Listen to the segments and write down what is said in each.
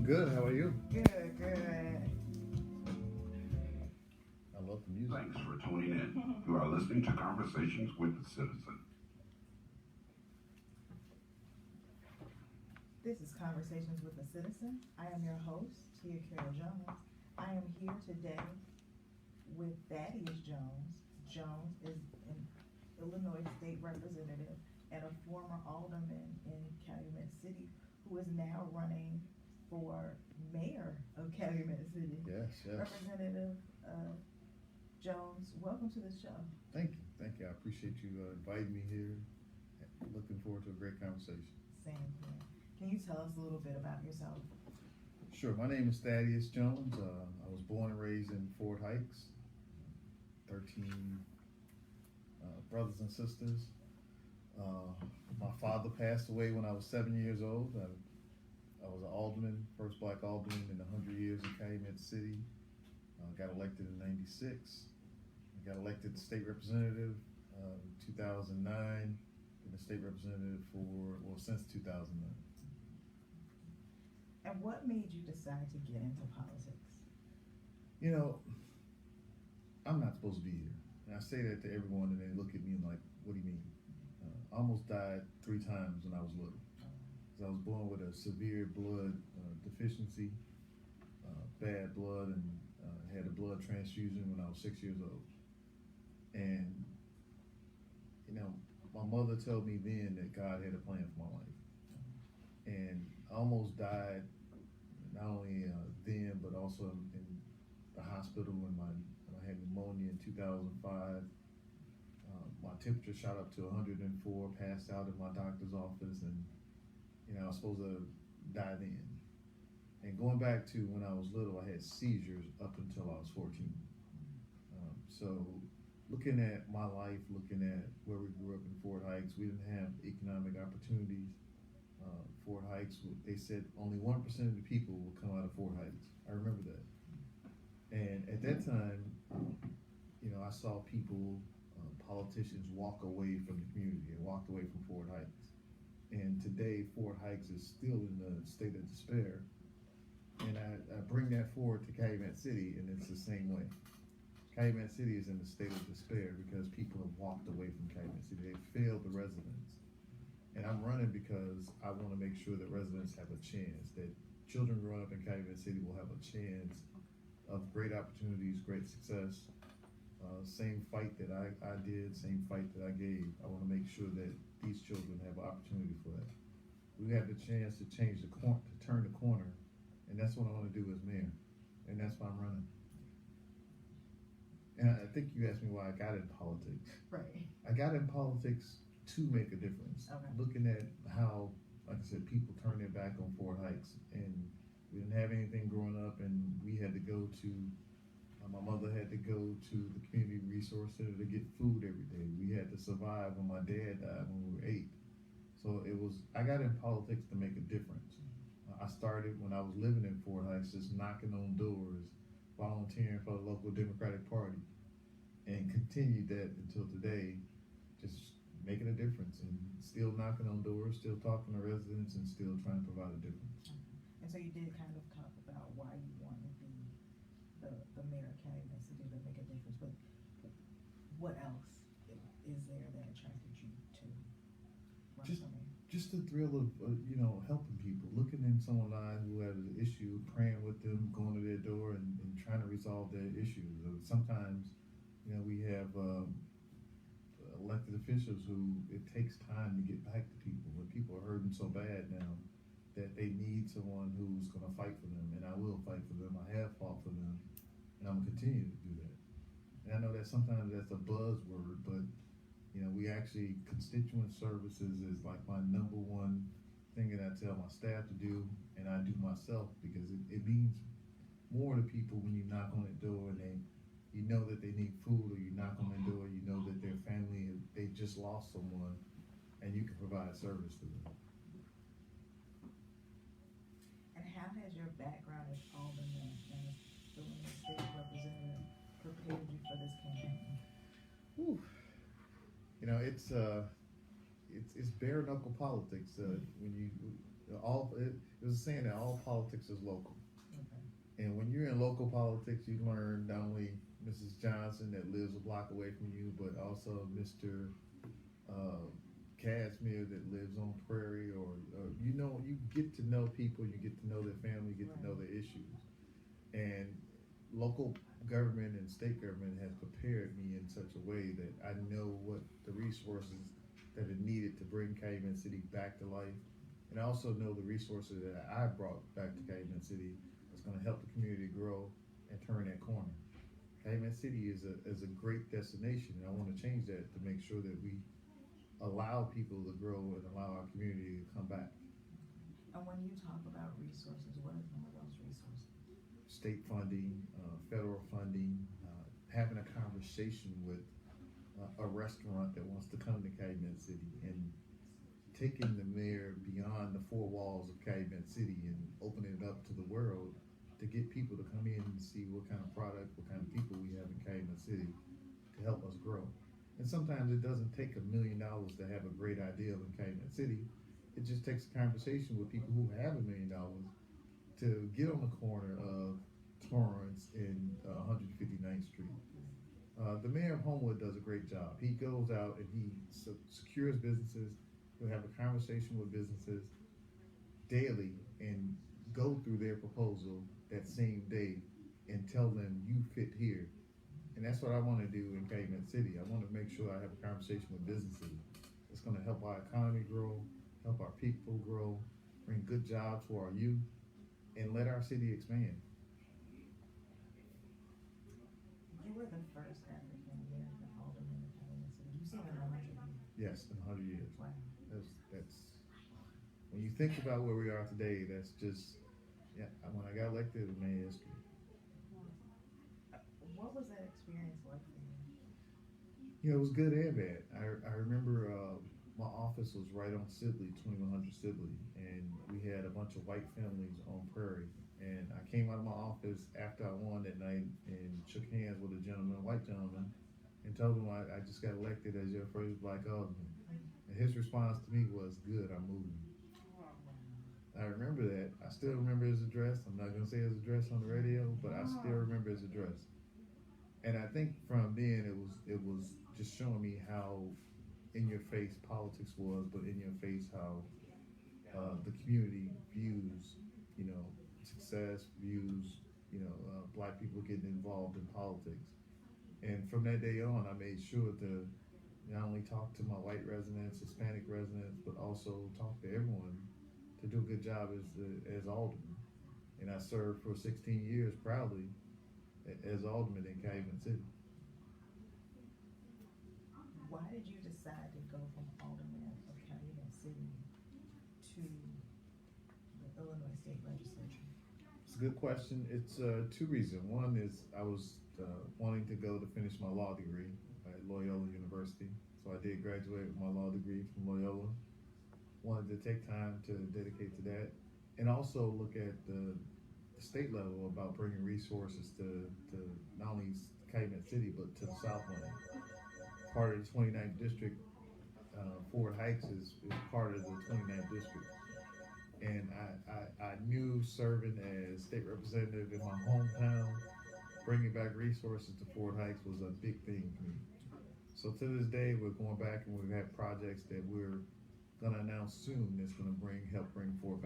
I'm good. How are you? Good, good. I love the music. Thanks for tuning in. You are listening to Conversations with the Citizen. This is Conversations with a Citizen. I am your host, Thaddeus Jones. I am here today with Thaddeus Jones. Jones is an Illinois state representative and a former alderman in Calumet City who is now running for mayor of Calumet City. Yes. Representative Jones, welcome to the show. Thank you. I appreciate you inviting me here. Looking forward to a great conversation. Same here. Can you tell us a little bit about yourself? Sure. My name is Thaddeus Jones. I was born and raised in Fort Heights. 13 brothers and sisters. My father passed away when I was 7 years old. I was an alderman, first black alderman in 100 years in Calumet City. Got elected in '96. I got elected state representative in 2009. Been a state representative since 2009. And what made you decide to get into politics? You know, I'm not supposed to be here. And I say that to everyone, and they look at me like, what do you mean? I almost died 3 times when I was little. So I was born with a severe blood deficiency, bad blood, and had a blood transfusion when I was 6 years old. And, you know, my mother told me then that God had a plan for my life. And I almost died, not only then, but also in the hospital when I had pneumonia in 2005. My temperature shot up to 104, passed out in my doctor's office, and, you know, I was supposed to die then. And going back to when I was little, I had seizures up until I was 14. So looking at my life, looking at where we grew up in Fort Heights, we didn't have economic opportunities. Fort Heights, they said only 1% of the people will come out of Fort Heights. I remember that. And at that time, you know, I saw people, politicians walk away from the community and walked away from Fort Heights. And today, Fort Heights is still in the state of despair. And I bring that forward to Calumet City, and it's the same way. Calumet City is in a state of despair because people have walked away from Calumet City. They failed the residents. And I'm running because I want to make sure that residents have a chance, that children growing up in Calumet City will have a chance of great opportunities, great success. Same fight that I did, same fight that I gave. I want to make sure that these children have an opportunity for that. We have the chance to change the corner, to turn the corner. And that's what I want to do as mayor. And that's why I'm running. And I think you asked me why I got in politics. Right. I got in politics to make a difference. Okay. Looking at how, like I said, people turn their back on Fort Heights. And we didn't have anything growing up, and we had to go to, my mother had to go to the community resource center to get food every day. We had to survive when my dad died when we were 8. So I got in politics to make a difference. I started when I was living in Fort Heights, just knocking on doors, volunteering for the local Democratic Party, and continued that until today, just making a difference and still knocking on doors, still talking to residents, and still trying to provide a difference. And so you did kind of talk about why you wanted to be the mayor of Calumet City to make a difference, but what else is there that attracted you to run for mayor? Just the thrill of, you know, helping people, looking in someone's eyes who has an issue, praying with them, going to their door and trying to resolve their issues. Sometimes, you know, we have elected officials who it takes time to get back to people. When people are hurting so bad now that they need someone who's going to fight for them, and I will fight for them. I have fought for them, and I'm going to continue to do that. And I know that sometimes that's a buzzword, but you know, we actually, constituent services is like my number one thing that I tell my staff to do, and I do myself, because it means more to people when you knock on their door and you know that they need food, or you knock on their door, you know that their family, they just lost someone, and you can provide service to them. And how has your background as alderman and Illinois state representative prepared you for this campaign? Whew. You know, it's it's bare knuckle politics. When you it was a saying that all politics is local. Okay. And when you're in local politics, you learn not only Mrs. Johnson that lives a block away from you, but also Mr. Casimir that lives on Prairie, or you get to know people, you get to know their family, you get to know their issues. And local government and state government has prepared me in such a way that I know what the resources that are needed to bring Calumet City back to life. And I also know the resources that I brought back to Calumet City that's going to help the community grow and turn that corner. Calumet City is a great destination, and I want to change that to make sure that we allow people to grow and allow our community to come back. And when you talk about resources, what are some of those resources? State funding, federal funding, having a conversation with a restaurant that wants to come to Calumet City, and taking the mayor beyond the four walls of Calumet City and opening it up to the world to get people to come in and see what kind of product, what kind of people we have in Calumet City to help us grow. And sometimes it doesn't take $1 million to have a great idea in Calumet City. It just takes a conversation with people who have $1 million to get on the corner of Torrance and 159th Street. The mayor of Homewood does a great job. He goes out and he secures businesses. He'll have a conversation with businesses daily and go through their proposal that same day and tell them you fit here. And that's what I want to do in Calumet City. I want to make sure I have a conversation with businesses. It's going to help our economy grow, help our people grow, bring good jobs for our youth, and let our city expand. You were the first African American alderman in Calumet City. You said in 100 years. Yes, in 100 years. Wow. That's when you think about where we are today. That's just When I got elected, it made history. What was that experience like for you? It was good and bad. I remember my office was right on Sibley, 2100 Sibley, and we had a bunch of white families on Prairie. And I came out of my office after I won that night and shook hands with a white gentleman, and told him I just got elected as your first black alderman. And his response to me was, "Good, I'm moving." I remember that. I still remember his address. I'm not gonna say his address on the radio, but I still remember his address. And I think from then it was just showing me how in your face politics was, but in your face how the community views, success, views, black people getting involved in politics. And from that day on, I made sure to not only talk to my white residents, Hispanic residents, but also talk to everyone to do a good job as alderman. And I served for 16 years proudly as alderman in Calumet City. Why did you decide to go from alderman of Calumet City to the Illinois State Legislature? It's a good question. It's two reasons. One is I was wanting to go to finish my law degree at Loyola University. So I did graduate with my law degree from Loyola. Wanted to take time to dedicate to that, and also look at the state level about bringing resources to not only Calumet City, but to the Southland. Part of the 29th District, Fort Heights is part of the 29th District. And I knew serving as state representative in my hometown, bringing back resources to Fort Heights was a big thing for me. So to this day, we're going back and we've had projects that we're going to announce soon that's going to help bring Fort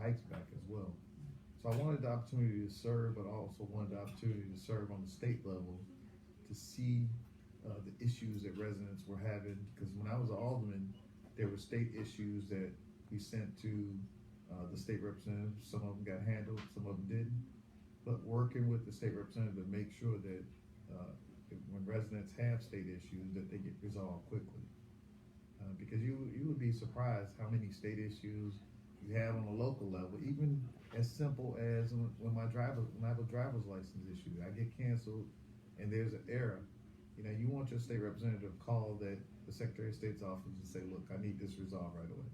Heights back as well. So I wanted the opportunity to serve, but also wanted the opportunity to serve on the state level to see the issues that residents were having. Because when I was an alderman, there were state issues that we sent to the state representatives. Some of them got handled, some of them didn't. But working with the state representative to make sure that when residents have state issues, that they get resolved quickly. Because you would be surprised how many state issues you have on a local level, even as simple as when I have a driver's license issue, I get canceled and there's an error. You want your state representative to call the Secretary of State's office and say, "Look, I need this resolved right away."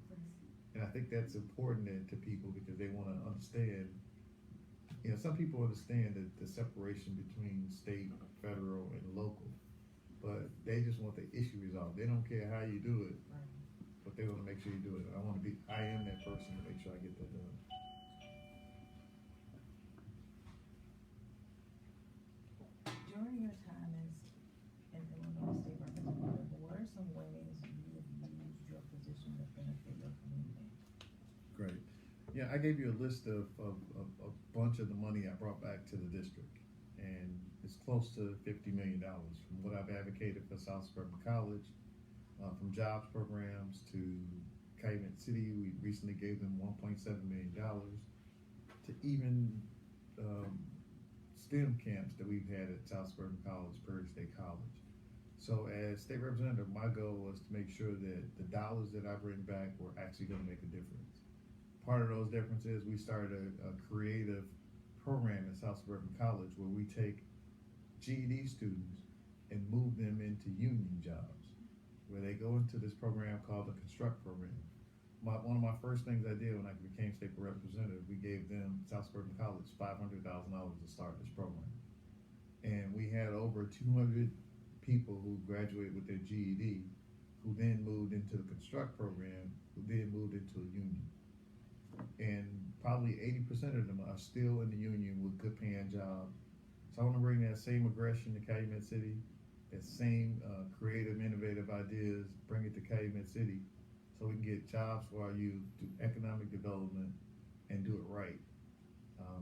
And I think that's important to people because they want to understand. Some people understand the separation between state, federal, and local, but they just want the issue resolved. They don't care how you do it. but they want to make sure you do it. I am that person to make sure I get that done. During your time as an Illinois State Representative, what are some ways you have used your position to benefit your community? Great. Yeah, I gave you a list of a bunch of the money I brought back to the district, and it's close to $50 million from what I've advocated for South Suburban College, from jobs programs to Calumet City. We recently gave them $1.7 million to even STEM camps that we've had at South Suburban College, Prairie State College. So as state representative, my goal was to make sure that the dollars that I bring back were actually going to make a difference. Part of those differences, we started a creative program at South Suburban College where we take GED students and move them into union jobs, where they go into this program called the Construct Program. One of my first things I did when I became state representative, we gave them, South Suburban College, $500,000 to start this program. And we had over 200 people who graduated with their GED, who then moved into the Construct Program, who then moved into a union. And probably 80% of them are still in the union with good paying jobs. So I want to bring that same aggression to Calumet City, that same creative, innovative ideas, bring it to Calumet City so we can get jobs for our youth, do economic development, and do it right.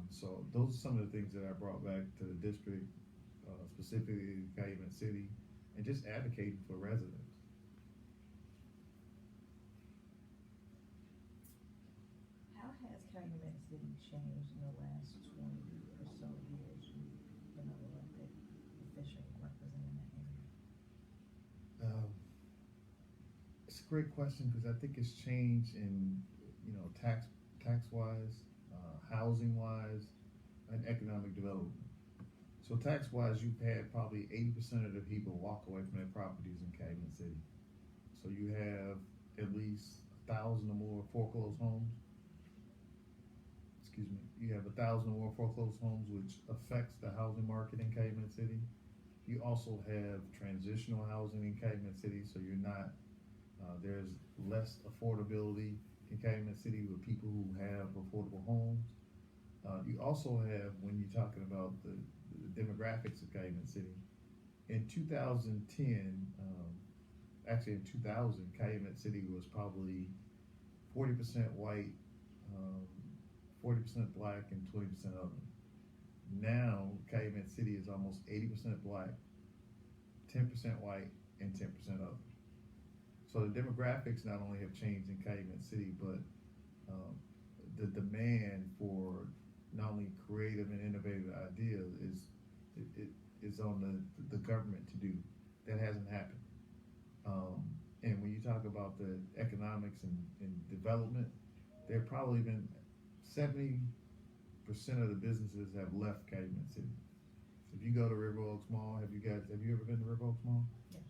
So those are some of the things that I brought back to the district, specifically Calumet City, and just advocating for residents. How has Calumet City changed in the last 20 or so years you've been an elected official representing the area? It's a great question because I think it's changed in, tax wise, housing wise, and economic development. So tax wise, you've had probably 80% of the people walk away from their properties in Calumet City. So you have at least 1,000 or more foreclosed homes. Excuse me. You have 1,000 or more foreclosed homes, which affects the housing market in Calumet City. You also have transitional housing in Calumet City, so you're not, there's less affordability in Calumet City with people who have affordable homes. You also have, when you're talking about the demographics of Calumet City, in 2010, actually in 2000, Calumet City was probably 40% white, 40% black, and 20% other. Now, Calumet City is almost 80% black, 10% white, and 10% other. So the demographics not only have changed in Calumet City, but the demand for not only creative and innovative ideas is on the government to do. That hasn't happened. And when you talk about the economics and development, there have probably been 70% of the businesses have left Calumet City. So if you go to River Oaks Mall, have you ever been to River Oaks Mall? Yes.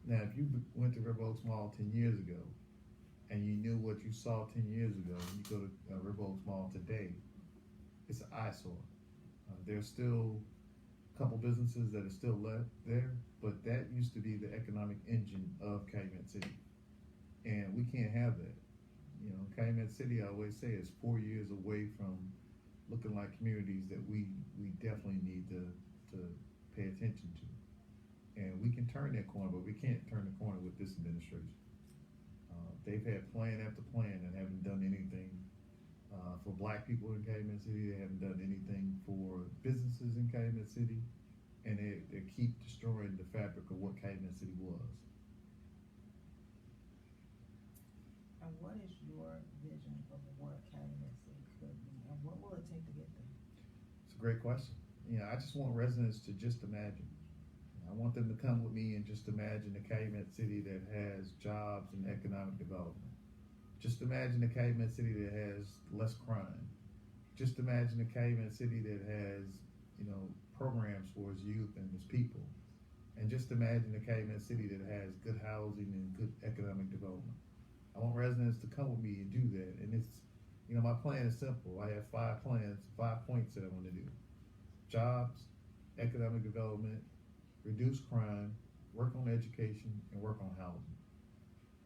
Now, if you went to River Oaks Mall 10 years ago, and you knew what you saw 10 years ago, and you go to River Oaks Mall today, it's an eyesore. There's still a couple businesses that are still left there, but that used to be the economic engine of Calumet City. And we can't have that. Calumet City, I always say, is 4 years away from looking like communities that we definitely need to pay attention to. And we can turn that corner, but we can't turn the corner with this administration. They've had plan after plan and haven't done anything for black people in Calumet City. They haven't done anything for businesses in Calumet City, and they keep destroying the fabric of what Calumet City was. And what is your vision of what Calumet City could be, and what will it take to get there? It's a great question. I just want residents to just imagine. I want them to come with me and just imagine a Calumet City that has jobs and economic development. Just imagine a Calumet City that has less crime. Just imagine a Calumet City that has, programs for its youth and its people. And just imagine a Calumet City that has good housing and good economic development. I want residents to come with me and do that. And it's, my plan is simple. I have 5 points that I want to do. Jobs, economic development, reduce crime, work on education, and work on housing.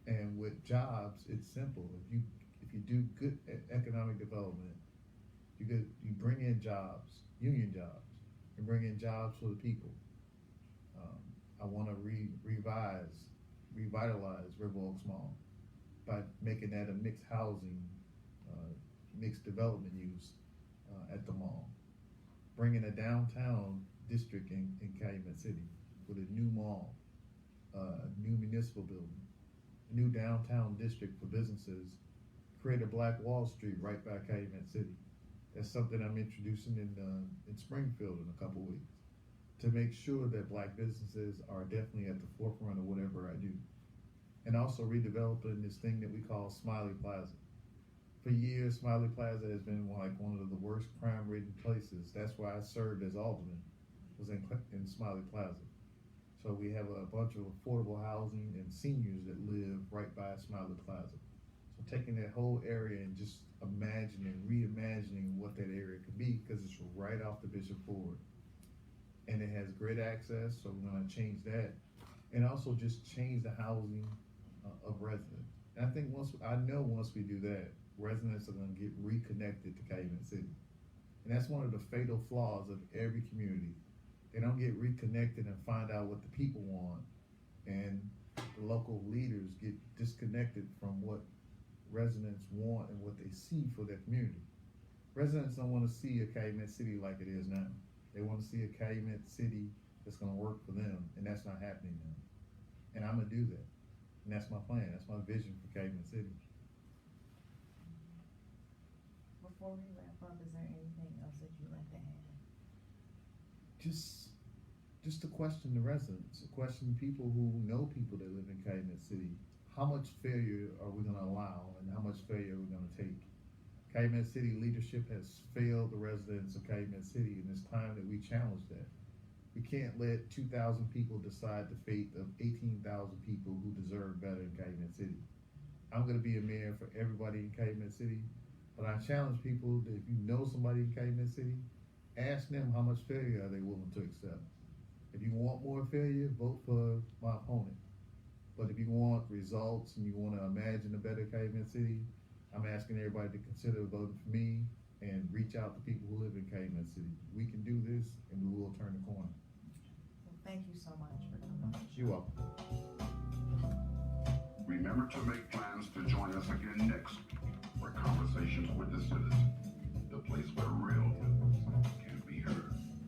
And with jobs, it's simple. If you do good economic development, you bring in jobs, union jobs, and bring in jobs for the people. I want to revitalize River Oaks Mall by making that a mixed housing, mixed development use at the mall. Bringing a downtown district in Calumet City with a new mall, a new municipal building, a new downtown district for businesses, create a Black Wall Street right by Calumet City. That's something I'm introducing in Springfield in a couple weeks to make sure that Black businesses are definitely at the forefront of whatever I do. And also redeveloping this thing that we call Smiley Plaza. For years, Smiley Plaza has been one of the worst crime-ridden places. That's why I served as alderman, was in Smiley Plaza. So we have a bunch of affordable housing and seniors that live right by Smiley Plaza. So taking that whole area and just reimagining what that area could be, because it's right off the Bishop Ford. And it has great access, so we're gonna change that. And also just change the housing of residents. And I think once we do that, residents are gonna get reconnected to Calumet City. And that's one of the fatal flaws of every community. They don't get reconnected and find out what the people want, and the local leaders get disconnected from what residents want and what they see for their community. Residents don't want to see a Calumet City like it is now. They want to see a Calumet City that's going to work for them, and that's not happening now. And I'm going to do that. And that's my plan. That's my vision for Calumet City. Before we wrap up, is there anything else that you'd like to add? Just to question the residents, to question people who know people that live in Calumet City. How much failure are we going to allow, and how much failure are we going to take? Calumet City leadership has failed the residents of Calumet City, and it's time that we challenge that. We can't let 2,000 people decide the fate of 18,000 people who deserve better in Calumet City. I'm going to be a mayor for everybody in Calumet City, but I challenge people that if you know somebody in Calumet City, ask them how much failure are they willing to accept. If you want more failure, vote for my opponent. But if you want results and you want to imagine a better Calumet City, I'm asking everybody to consider voting for me and reach out to people who live in Calumet City. We can do this, and we will turn the corner. Well, thank you so much for coming. You're welcome. Remember to make plans to join us again next week for Conversations with the Citizen, the place where real